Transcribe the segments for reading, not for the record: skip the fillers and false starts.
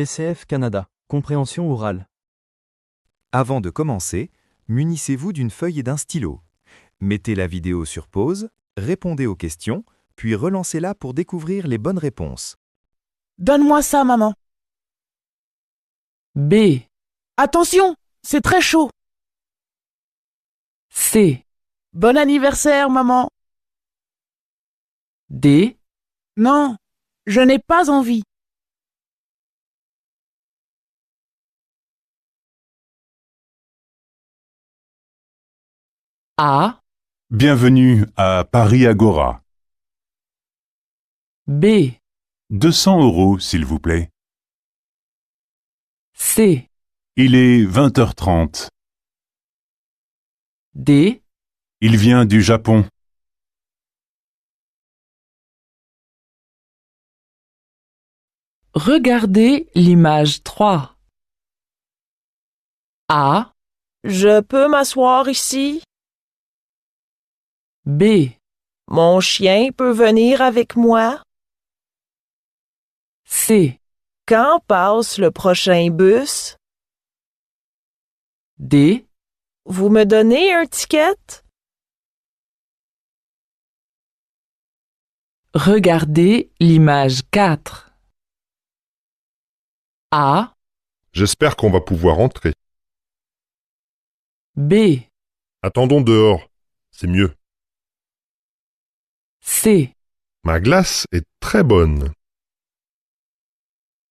TCF Canada. Compréhension orale. Avant de commencer, munissez-vous d'une feuille et d'un stylo. Mettez la vidéo sur pause, répondez aux questions, puis relancez-la pour découvrir les bonnes réponses. Donne-moi ça, maman. B, Attention, c'est très chaud. C, Bon anniversaire, maman. D, Non, je n'ai pas envie. A, Bienvenue à Paris Agora. B, 200 €, s'il vous plaît. C, Il est 20h30. D, Il vient du Japon. regardez l'image 3. A, Je peux m'asseoir ici? B, Mon chien peut venir avec moi? C, Quand passe le prochain bus? D, Vous me donnez un ticket? regardez l'image 4. A, J'espère qu'on va pouvoir entrer. B, Attendons dehors, c'est mieux. C, Ma glace est très bonne.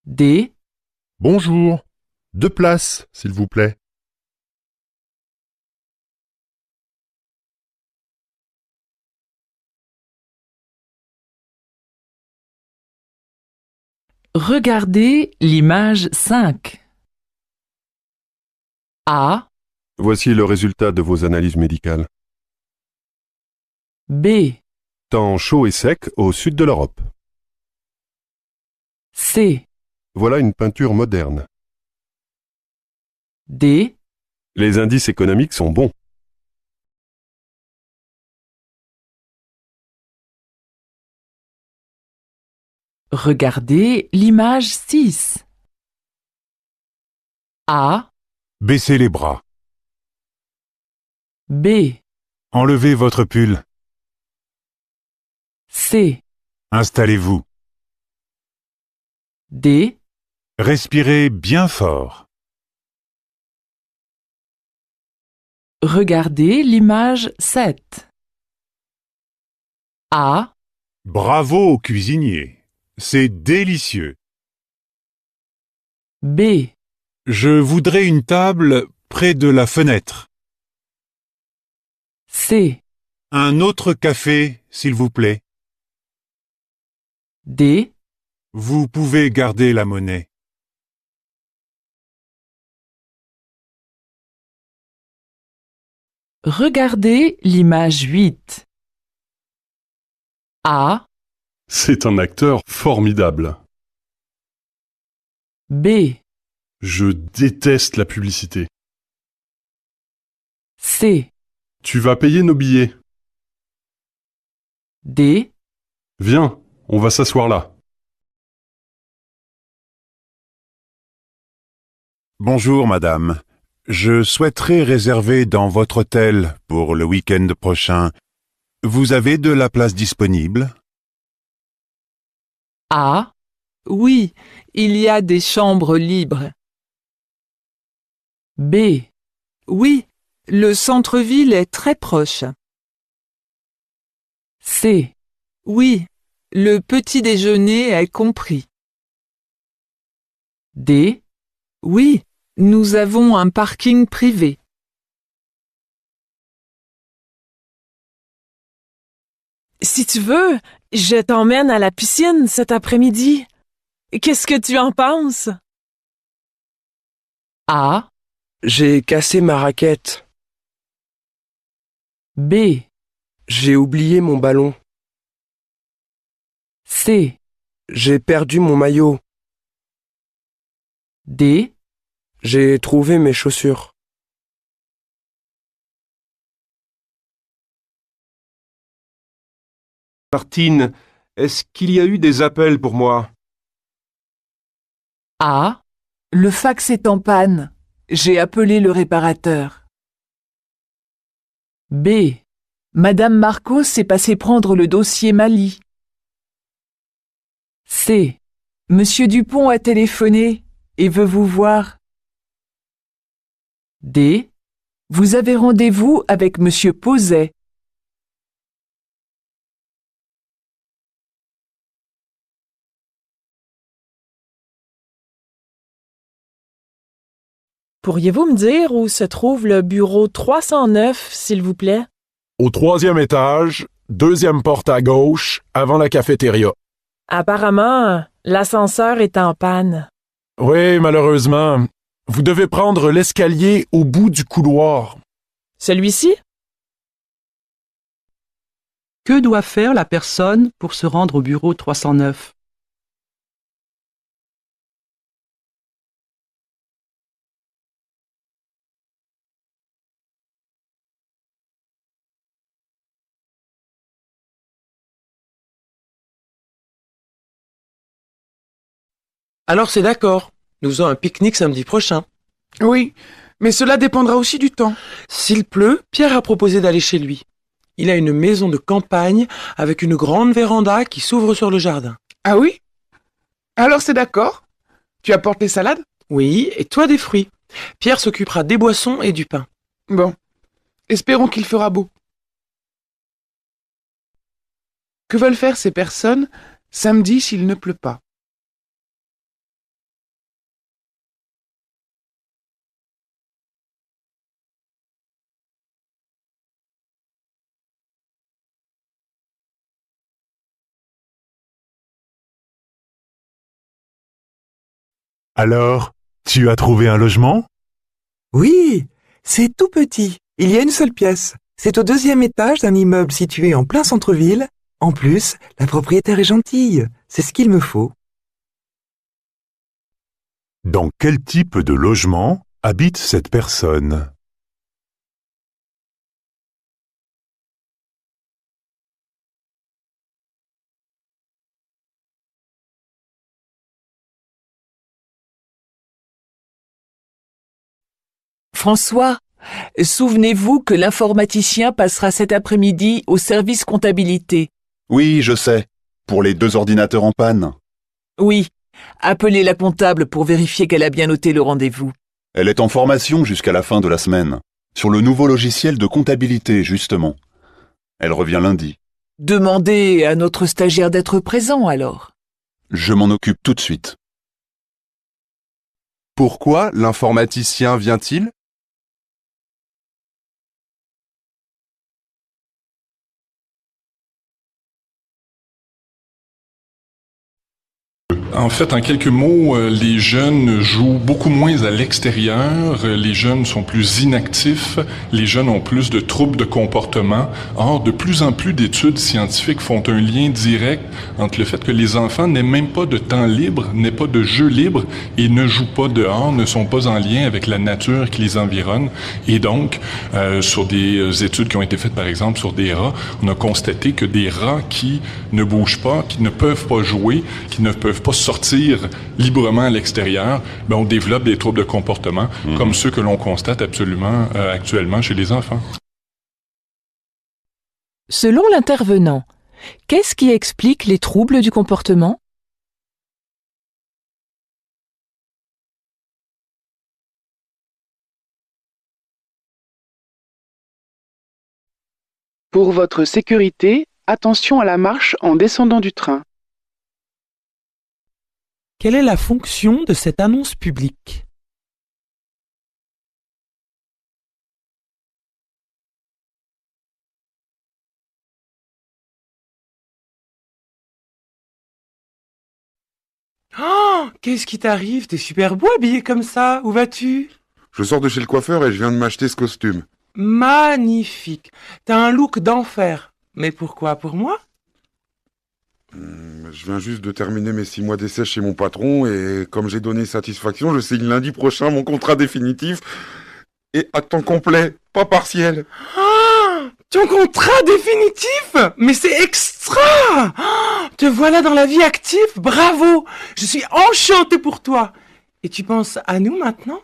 D, Bonjour. 2 places, s'il vous plaît. regardez l'image 5. A, Voici le résultat de vos analyses médicales. B, Temps chaud et sec au sud de l'Europe. C, Voilà une peinture moderne. D, Les indices économiques sont bons. regardez l'image 6. A, Baissez les bras. B, Enlevez votre pull. C, Installez-vous. D, Respirez bien fort. regardez l'image 7. A, Bravo au cuisinier. C'est délicieux. B, Je voudrais une table près de la fenêtre. C, Un autre café, s'il vous plaît. D, Vous pouvez garder la monnaie. regardez l'image 8. A, C'est un acteur formidable. B, Je déteste la publicité. C, Tu vas payer nos billets. D, Viens, on va s'asseoir là. Bonjour, madame. Je souhaiterais réserver dans votre hôtel pour le week-end prochain. Vous avez de la place disponible? A, oui, il y a des chambres libres. B, oui, le centre-ville est très proche. C, oui, le petit déjeuner est compris. D, oui, nous avons un parking privé. Si tu veux, je t'emmène à la piscine cet après-midi. Qu'est-ce que tu en penses? A, J'ai cassé ma raquette. B, J'ai oublié mon ballon. C, J'ai perdu mon maillot. D, J'ai trouvé mes chaussures. Martine, est-ce qu'il y a eu des appels pour moi? A. Le fax est en panne. J'ai appelé le réparateur. B. Madame Marcos s'est passée prendre le dossier Mali. C. Monsieur Dupont a téléphoné et veut vous voir. D. Vous avez rendez-vous avec Monsieur Poset. Pourriez-vous me dire où se trouve le bureau 309, s'il vous plaît? Au 3e étage, 2e porte à gauche, avant la cafétéria. Apparemment, l'ascenseur est en panne. Oui, malheureusement. Vous devez prendre l'escalier au bout du couloir. Celui-ci? Que doit faire la personne pour se rendre au bureau 309? Alors c'est d'accord. Nous faisons un pique-nique samedi prochain. Oui, mais cela dépendra aussi du temps. S'il pleut, Pierre a proposé d'aller chez lui. Il a une maison de campagne avec une grande véranda qui s'ouvre sur le jardin. Ah oui? Alors c'est d'accord. Tu apportes les salades? Oui, et toi des fruits. Pierre s'occupera des boissons et du pain. Bon, espérons qu'il fera beau. Que veulent faire ces personnes samedi s'il ne pleut pas? Alors, tu as trouvé un logement? Oui, c'est tout petit. Il y a une seule pièce. C'est au 2e étage d'un immeuble situé en plein centre-ville. En plus, la propriétaire est gentille. C'est ce qu'il me faut. Dans quel type de logement habite cette personne? François, souvenez-vous que l'informaticien passera cet après-midi au service comptabilité. Oui, je sais. Pour les 2 ordinateurs en panne. Oui, appelez la comptable pour vérifier qu'elle a bien noté le rendez-vous. Elle est en formation jusqu'à la fin de la semaine. Sur le nouveau logiciel de comptabilité, justement. Elle revient lundi. Demandez à notre stagiaire d'être présent alors. Je m'en occupe tout de suite. Pourquoi l'informaticien vient-il? En fait, en quelques mots, les jeunes jouent beaucoup moins à l'extérieur, les jeunes sont plus inactifs, les jeunes ont plus de troubles de comportement. Or, de plus en plus d'études scientifiques font un lien direct entre le fait que les enfants n'aient même pas de temps libre, n'aient pas de jeu libre et ne jouent pas dehors, ne sont pas en lien avec la nature qui les environne. Et donc, sur des études qui ont été faites, par exemple, sur des rats, on a constaté que des rats qui ne bougent pas, qui ne peuvent pas jouer, qui ne peuvent pas sortir librement à l'extérieur, on développe des troubles de comportement comme ceux que l'on constate absolument actuellement chez les enfants. Selon l'intervenant, qu'est-ce qui explique les troubles du comportement? Pour votre sécurité, attention à la marche en descendant du train. Quelle est la fonction de cette annonce publique? Oh, qu'est-ce qui t'arrive? T'es super beau habillé comme ça. Où vas-tu? Je sors de chez le coiffeur et je viens de m'acheter ce costume. Magnifique. T'as un look d'enfer. Mais pourquoi? Pour moi? Je viens juste de terminer mes 6 mois d'essai chez mon patron et comme j'ai donné satisfaction, je signe lundi prochain mon contrat définitif et à temps complet, pas partiel. Ah, ton contrat définitif? Mais c'est extra! Ah, te voilà dans la vie active, bravo! Je suis enchanté pour toi. Et tu penses à nous maintenant?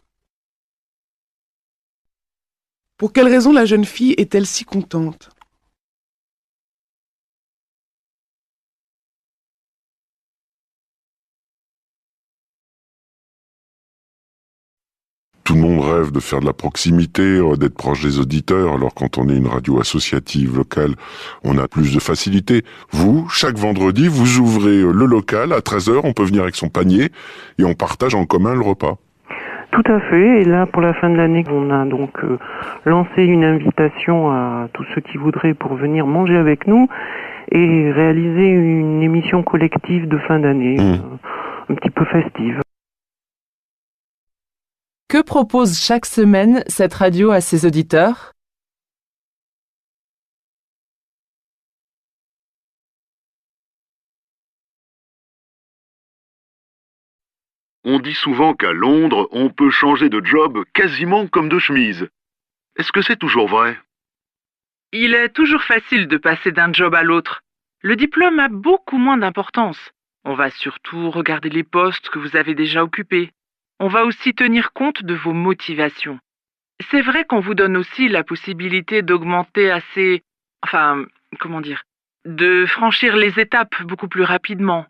Pour quelle raison la jeune fille est-elle si contente? Tout le monde rêve de faire de la proximité, d'être proche des auditeurs. Alors quand on est une radio associative locale, on a plus de facilité. Vous, chaque vendredi, vous ouvrez le local à 13h, on peut venir avec son panier et on partage en commun le repas. Tout à fait. Et là, pour la fin de l'année, on a donc lancé une invitation à tous ceux qui voudraient pour venir manger avec nous et réaliser une émission collective de fin d'année, un petit peu festive. Que propose chaque semaine cette radio à ses auditeurs? On dit souvent qu'à Londres, on peut changer de job quasiment comme de chemise. Est-ce que c'est toujours vrai? Il est toujours facile de passer d'un job à l'autre. Le diplôme a beaucoup moins d'importance. On va surtout regarder les postes que vous avez déjà occupés. On va aussi tenir compte de vos motivations. C'est vrai qu'on vous donne aussi la possibilité d'augmenter assez... de franchir les étapes beaucoup plus rapidement.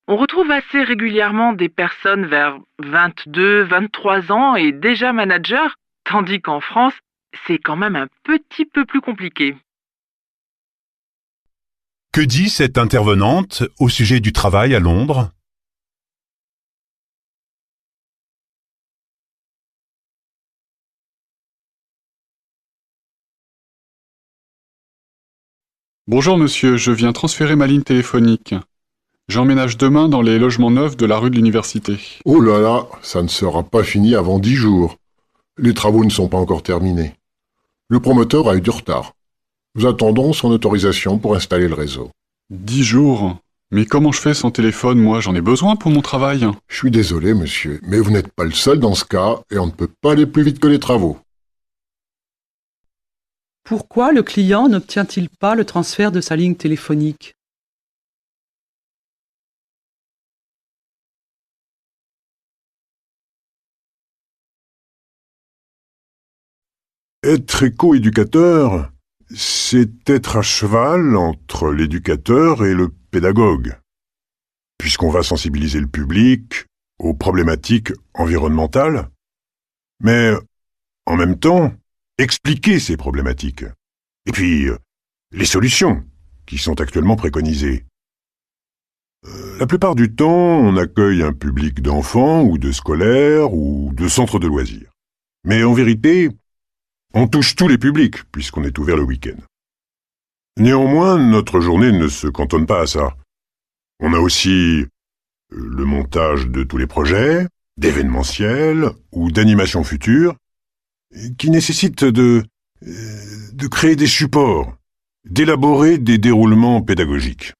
On retrouve assez régulièrement des personnes vers 22, 23 ans et déjà managers, tandis qu'en France, c'est quand même un petit peu plus compliqué. Que dit cette intervenante au sujet du travail à Londres? Bonjour monsieur, je viens transférer ma ligne téléphonique. J'emménage demain dans les logements neufs de la rue de l'Université. Oh là là, ça ne sera pas fini avant 10 jours. Les travaux ne sont pas encore terminés. Le promoteur a eu du retard. Nous attendons son autorisation pour installer le réseau. 10 jours? Mais comment je fais sans téléphone, moi? J'en ai besoin pour mon travail. Je suis désolé, monsieur, mais vous n'êtes pas le seul dans ce cas et on ne peut pas aller plus vite que les travaux. Pourquoi le client n'obtient-il pas le transfert de sa ligne téléphonique? Être éco-éducateur, c'est être à cheval entre l'éducateur et le pédagogue, puisqu'on va sensibiliser le public aux problématiques environnementales, mais en même temps, expliquer ces problématiques, et puis les solutions qui sont actuellement préconisées. La plupart du temps, on accueille un public d'enfants ou de scolaires ou de centres de loisirs. Mais en vérité, on touche tous les publics puisqu'on est ouvert le week-end. Néanmoins, notre journée ne se cantonne pas à ça. On a aussi le montage de tous les projets, d'événementiels ou d'animations futures, qui nécessitent de créer des supports, d'élaborer des déroulements pédagogiques.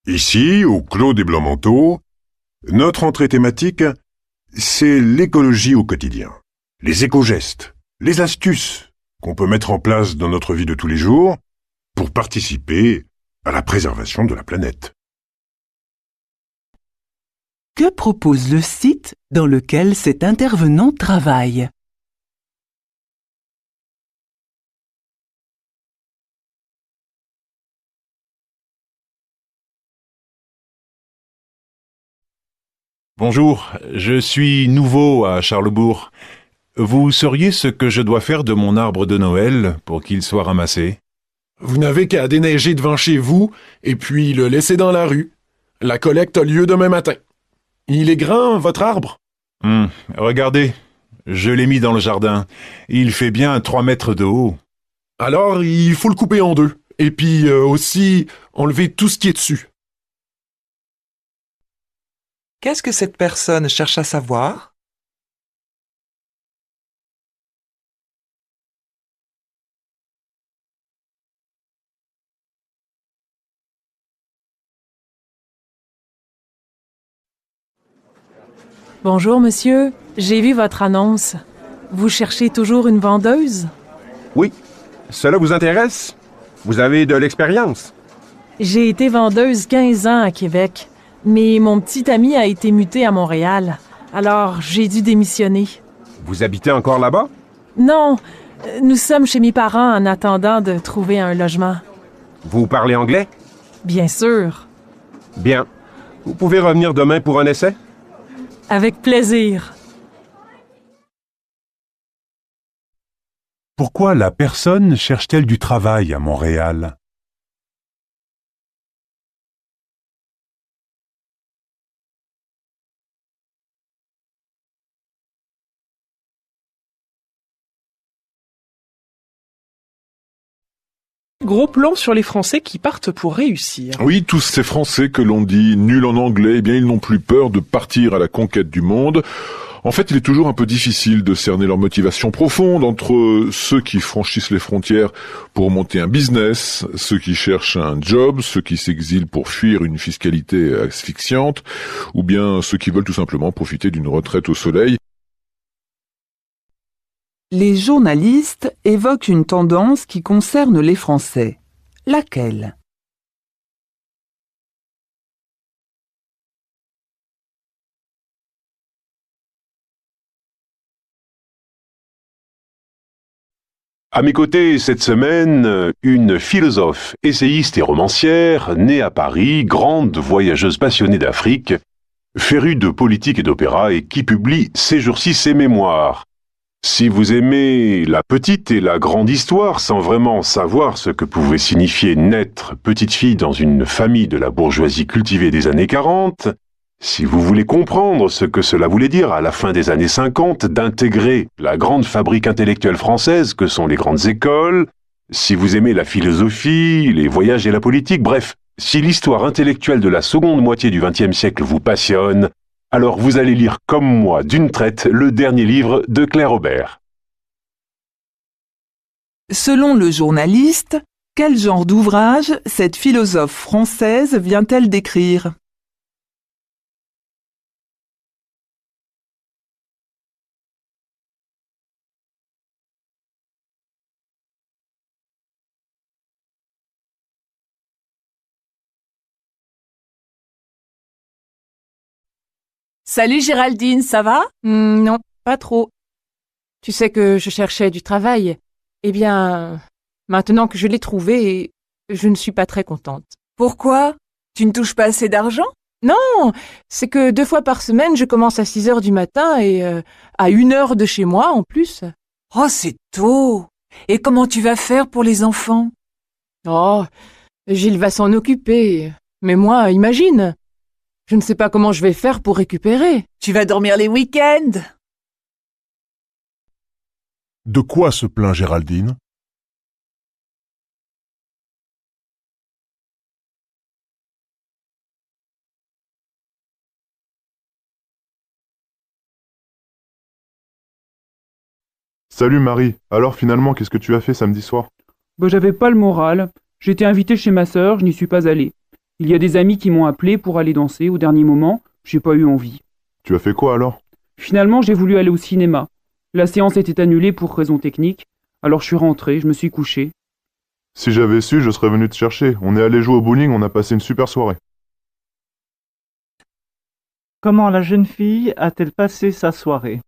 Ici, au Clos des Blancs-Manteaux, notre entrée thématique, c'est l'écologie au quotidien, les éco-gestes, les astuces qu'on peut mettre en place dans notre vie de tous les jours pour participer à la préservation de la planète. Que propose le site dans lequel cet intervenant travaille? Bonjour, je suis nouveau à Charlesbourg. Vous sauriez ce que je dois faire de mon arbre de Noël pour qu'il soit ramassé? Vous n'avez qu'à déneiger devant chez vous et puis le laisser dans la rue. La collecte a lieu demain matin. Il est grand, votre arbre? Regardez, je l'ai mis dans le jardin. Il fait bien 3 mètres de haut. Alors, il faut le couper en deux. Et puis aussi, enlever tout ce qui est dessus. Qu'est-ce que cette personne cherche à savoir? Bonjour, monsieur. J'ai vu votre annonce. Vous cherchez toujours une vendeuse? Oui. Cela vous intéresse? Vous avez de l'expérience? J'ai été vendeuse 15 ans à Québec, mais mon petit ami a été muté à Montréal. Alors, j'ai dû démissionner. Vous habitez encore là-bas? Non, nous sommes chez mes parents en attendant de trouver un logement. Vous parlez anglais? Bien sûr. Bien. Vous pouvez revenir demain pour un essai? Avec plaisir. Pourquoi la personne cherche-t-elle du travail à Montréal? Gros plan sur les Français qui partent pour réussir. Oui, tous ces Français que l'on dit nuls en anglais, eh bien ils n'ont plus peur de partir à la conquête du monde. En fait, il est toujours un peu difficile de cerner leur motivation profonde entre ceux qui franchissent les frontières pour monter un business, ceux qui cherchent un job, ceux qui s'exilent pour fuir une fiscalité asphyxiante, ou bien ceux qui veulent tout simplement profiter d'une retraite au soleil. Les journalistes évoquent une tendance qui concerne les Français. Laquelle? À mes côtés cette semaine, une philosophe, essayiste et romancière, née à Paris, grande voyageuse passionnée d'Afrique, férue de politique et d'opéra et qui publie ces jours-ci ses mémoires. Si vous aimez la petite et la grande histoire sans vraiment savoir ce que pouvait signifier naître petite fille dans une famille de la bourgeoisie cultivée des années 40, si vous voulez comprendre ce que cela voulait dire à la fin des années 50 d'intégrer la grande fabrique intellectuelle française que sont les grandes écoles, si vous aimez la philosophie, les voyages et la politique, bref, si l'histoire intellectuelle de la seconde moitié du XXe siècle vous passionne, alors vous allez lire comme moi d'une traite le dernier livre de Claire Aubert. Selon le journaliste, quel genre d'ouvrage cette philosophe française vient-elle d'écrire? Salut Géraldine, ça va? Non, pas trop. Tu sais que je cherchais du travail. Eh bien, maintenant que je l'ai trouvé, je ne suis pas très contente. Pourquoi? Tu ne touches pas assez d'argent? Non, c'est que 2 fois par semaine, je commence à 6 heures du matin et à 1 heure de chez moi en plus. Oh, c'est tôt. Et comment tu vas faire pour les enfants? Oh, Gilles va s'en occuper. Mais moi, imagine. Je ne sais pas comment je vais faire pour récupérer. Tu vas dormir les week-ends? De quoi se plaint Géraldine? Salut Marie, alors finalement qu'est-ce que tu as fait samedi soir? J'avais pas le moral. J'étais invité chez ma sœur, je n'y suis pas allé. Il y a des amis qui m'ont appelé pour aller danser au dernier moment, j'ai pas eu envie. Tu as fait quoi alors? Finalement, j'ai voulu aller au cinéma. La séance était annulée pour raisons techniques, alors je suis rentré, je me suis couché. Si j'avais su, je serais venu te chercher. On est allé jouer au bowling, on a passé une super soirée. Comment la jeune fille a-t-elle passé sa soirée?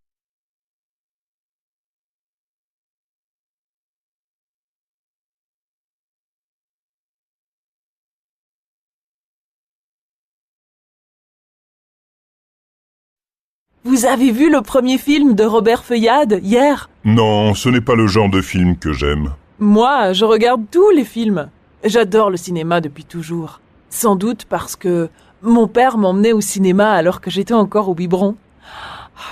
Vous avez vu le premier film de Robert Feuillade hier? Non, ce n'est pas le genre de film que j'aime. Moi, je regarde tous les films. J'adore le cinéma depuis toujours. Sans doute parce que mon père m'emmenait au cinéma alors que j'étais encore au biberon.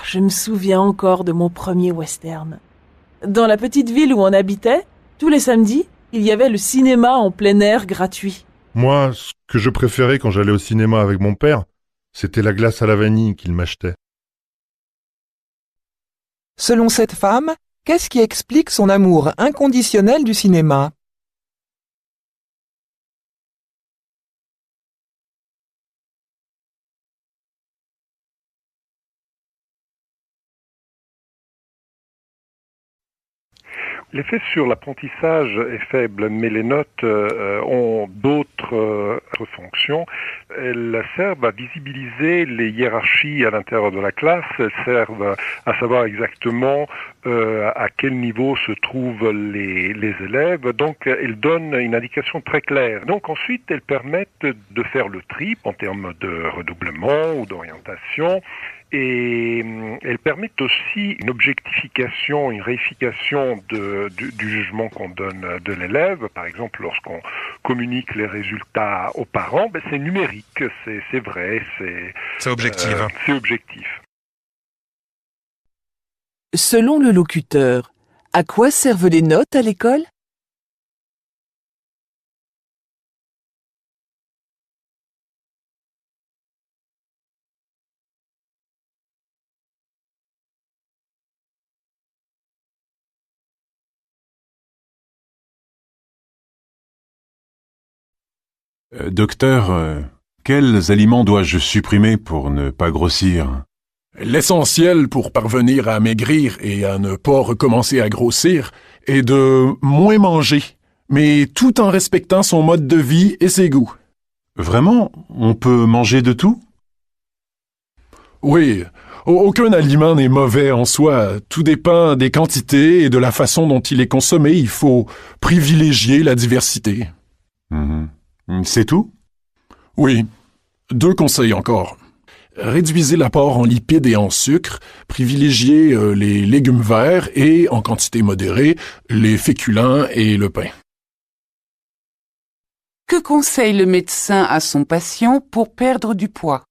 Je me souviens encore de mon premier western. Dans la petite ville où on habitait, tous les samedis, il y avait le cinéma en plein air gratuit. Moi, ce que je préférais quand j'allais au cinéma avec mon père, c'était la glace à la vanille qu'il m'achetait. Selon cette femme, qu'est-ce qui explique son amour inconditionnel du cinéma? L'effet sur l'apprentissage est faible, mais les notes ont d'autres fonctions. Elles servent à visibiliser les hiérarchies à l'intérieur de la classe, elles servent à savoir exactement à quel niveau se trouvent les élèves, donc elles donnent une indication très claire. Donc ensuite, elles permettent de faire le tri en termes de redoublement ou d'orientation, et elles permettent aussi une objectification, une réification du jugement qu'on donne de l'élève. Par exemple, lorsqu'on communique les résultats aux parents, c'est numérique, c'est vrai, c'est objectif. C'est objectif. Selon le locuteur, à quoi servent les notes à l'école ? Docteur, quels aliments dois-je supprimer pour ne pas grossir ? L'essentiel pour parvenir à maigrir et à ne pas recommencer à grossir est de moins manger, mais tout en respectant son mode de vie et ses goûts. Vraiment ? On peut manger de tout ? Oui, aucun aliment n'est mauvais en soi. Tout dépend des quantités et de la façon dont il est consommé. Il faut privilégier la diversité. C'est tout ? Oui. 2 conseils encore. Réduisez l'apport en lipides et en sucre, privilégiez les légumes verts et, en quantité modérée, les féculents et le pain. Que conseille le médecin à son patient pour perdre du poids ?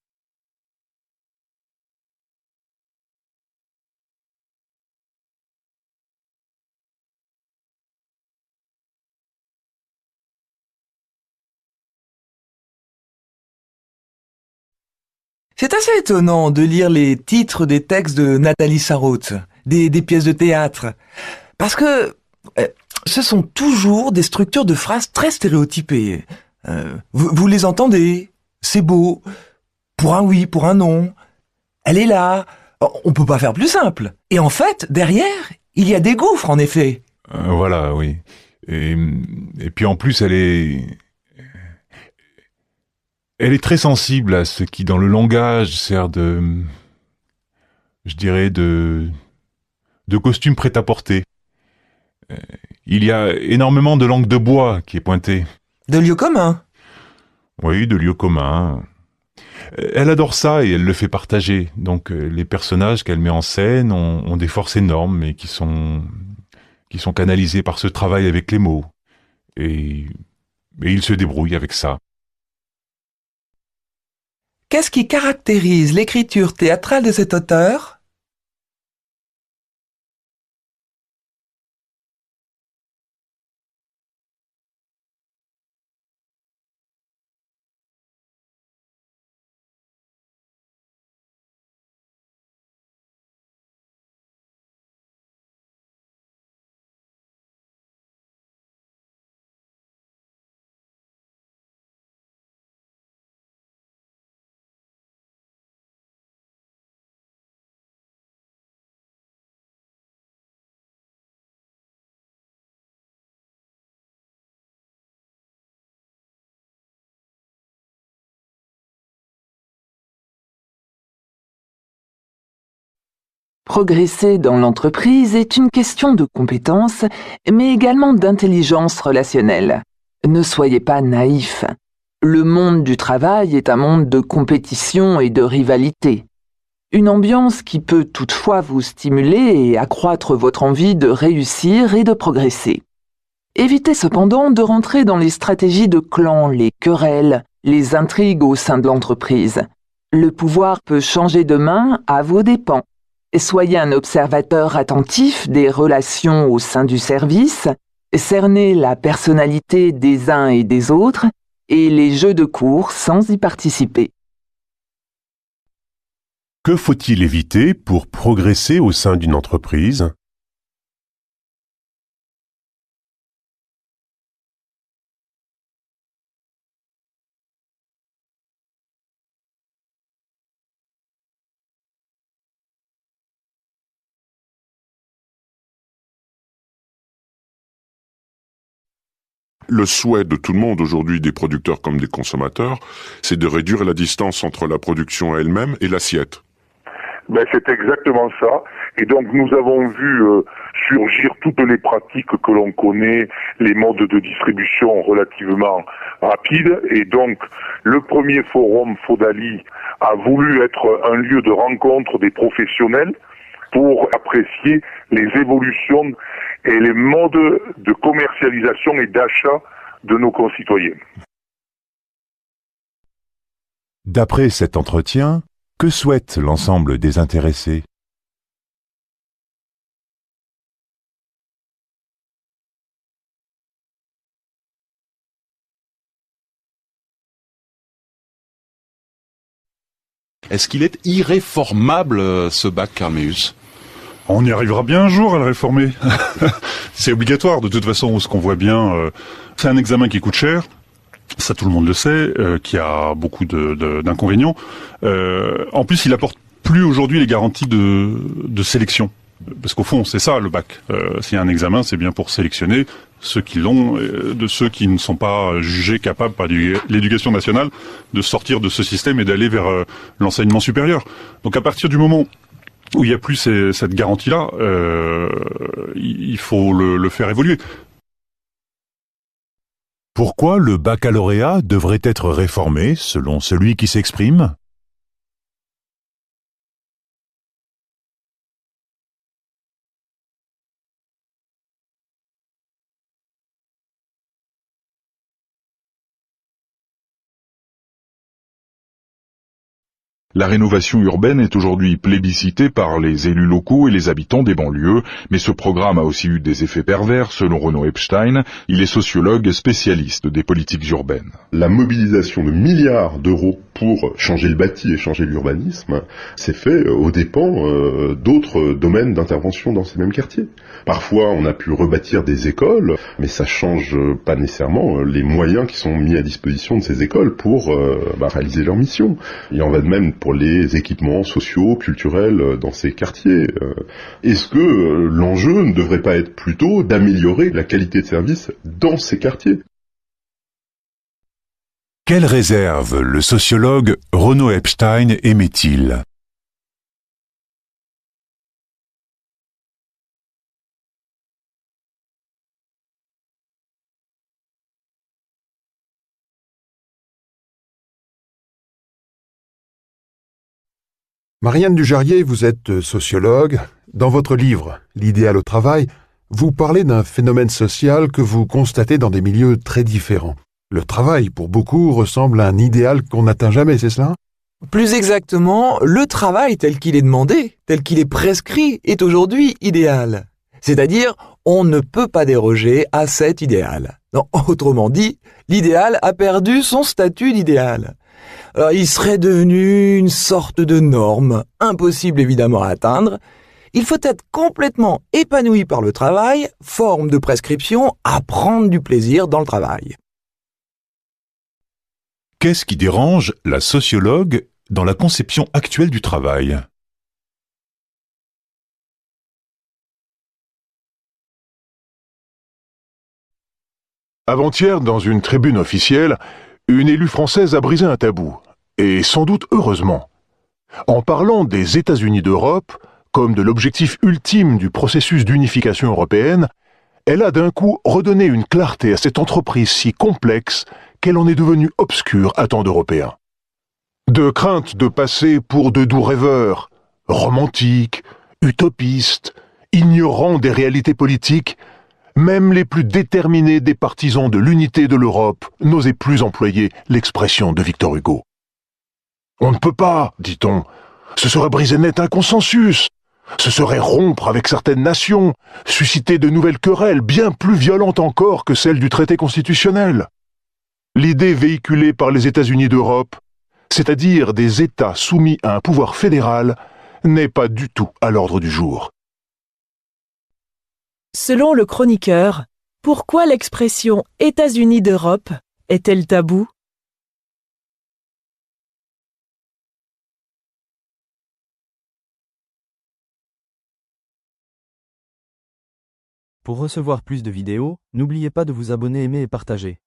C'est assez étonnant de lire les titres des textes de Nathalie Sarraute, des pièces de théâtre, parce que ce sont toujours des structures de phrases très stéréotypées. Vous les entendez, c'est beau, pour un oui, pour un non, elle est là, on peut pas faire plus simple. Et en fait, derrière, il y a des gouffres, en effet. Voilà, oui. Et puis en plus, elle est très sensible à ce qui, dans le langage, sert de costume prêt-à-porter. Il y a énormément de langue de bois qui est pointée. De lieux communs. Oui, de lieux communs. Elle adore ça et elle le fait partager. Donc les personnages qu'elle met en scène ont des forces énormes et qui sont canalisés par ce travail avec les mots. Et il se débrouille avec ça. Qu'est-ce qui caractérise l'écriture théâtrale de cet auteur ? Progresser dans l'entreprise est une question de compétences, mais également d'intelligence relationnelle. Ne soyez pas naïfs. Le monde du travail est un monde de compétition et de rivalité. Une ambiance qui peut toutefois vous stimuler et accroître votre envie de réussir et de progresser. Évitez cependant de rentrer dans les stratégies de clan, les querelles, les intrigues au sein de l'entreprise. Le pouvoir peut changer de main à vos dépens. Soyez un observateur attentif des relations au sein du service, cernez la personnalité des uns et des autres et les jeux de cours sans y participer. Que faut-il éviter pour progresser au sein d'une entreprise ? Le souhait de tout le monde aujourd'hui, des producteurs comme des consommateurs, c'est de réduire la distance entre la production elle-même et l'assiette. C'est exactement ça. Et donc nous avons vu surgir toutes les pratiques que l'on connaît, les modes de distribution relativement rapides. Et donc le premier forum Fodali a voulu être un lieu de rencontre des professionnels pour apprécier les évolutions et les modes de commercialisation et d'achat de nos concitoyens. D'après cet entretien, que souhaite l'ensemble des intéressés? Est-ce qu'il est irréformable, ce bac Carl-Meus? On y arrivera bien un jour à le réformer. C'est obligatoire, de toute façon, ce qu'on voit bien. C'est un examen qui coûte cher. Ça, tout le monde le sait, qui a beaucoup d'inconvénients. En plus, il apporte plus aujourd'hui les garanties de sélection. Parce qu'au fond, c'est ça le bac. S'il y a un examen, c'est bien pour sélectionner ceux qui l'ont, de ceux qui ne sont pas jugés capables par l'éducation nationale de sortir de ce système et d'aller vers l'enseignement supérieur. Donc à partir du moment où il n'y a plus cette garantie-là, il faut le faire évoluer. Pourquoi le baccalauréat devrait être réformé selon celui qui s'exprime? La rénovation urbaine est aujourd'hui plébiscitée par les élus locaux et les habitants des banlieues, mais ce programme a aussi eu des effets pervers, selon Renaud Epstein. Il est sociologue spécialiste des politiques urbaines. La mobilisation de milliards d'euros pour changer le bâti et changer l'urbanisme s'est fait aux dépens d'autres domaines d'intervention dans ces mêmes quartiers. Parfois, on a pu rebâtir des écoles, mais ça change pas nécessairement les moyens qui sont mis à disposition de ces écoles pour réaliser leur mission. Il en va de même pour les équipements sociaux, culturels dans ces quartiers. Est-ce que l'enjeu ne devrait pas être plutôt d'améliorer la qualité de service dans ces quartiers ? Quelle réserve le sociologue Renaud Epstein émet-il? Marianne Dujarier, vous êtes sociologue. Dans votre livre « L'idéal au travail », vous parlez d'un phénomène social que vous constatez dans des milieux très différents. Le travail, pour beaucoup, ressemble à un idéal qu'on n'atteint jamais, c'est cela ? Plus exactement, le travail tel qu'il est demandé, tel qu'il est prescrit, est aujourd'hui idéal. C'est-à-dire, on ne peut pas déroger à cet idéal. Non, autrement dit, l'idéal a perdu son statut d'idéal. Alors, il serait devenu une sorte de norme, impossible évidemment à atteindre. Il faut être complètement épanoui par le travail, forme de prescription à prendre du plaisir dans le travail. Qu'est-ce qui dérange la sociologue dans la conception actuelle du travail? Avant-hier, dans une tribune officielle, une élue française a brisé un tabou, et sans doute heureusement. En parlant des États-Unis d'Europe, comme de l'objectif ultime du processus d'unification européenne, elle a d'un coup redonné une clarté à cette entreprise si complexe qu'elle en est devenue obscure à tant d'Européens. De crainte de passer pour de doux rêveurs, romantiques, utopistes, ignorants des réalités politiques, même les plus déterminés des partisans de l'unité de l'Europe n'osaient plus employer l'expression de Victor Hugo. On ne peut pas, dit-on, ce serait briser net un consensus, ce serait rompre avec certaines nations, susciter de nouvelles querelles bien plus violentes encore que celles du traité constitutionnel. L'idée véhiculée par les États-Unis d'Europe, c'est-à-dire des États soumis à un pouvoir fédéral, n'est pas du tout à l'ordre du jour. Selon le chroniqueur, pourquoi l'expression « États-Unis d'Europe » est-elle tabou ? Pour recevoir plus de vidéos, n'oubliez pas de vous abonner, aimer et partager.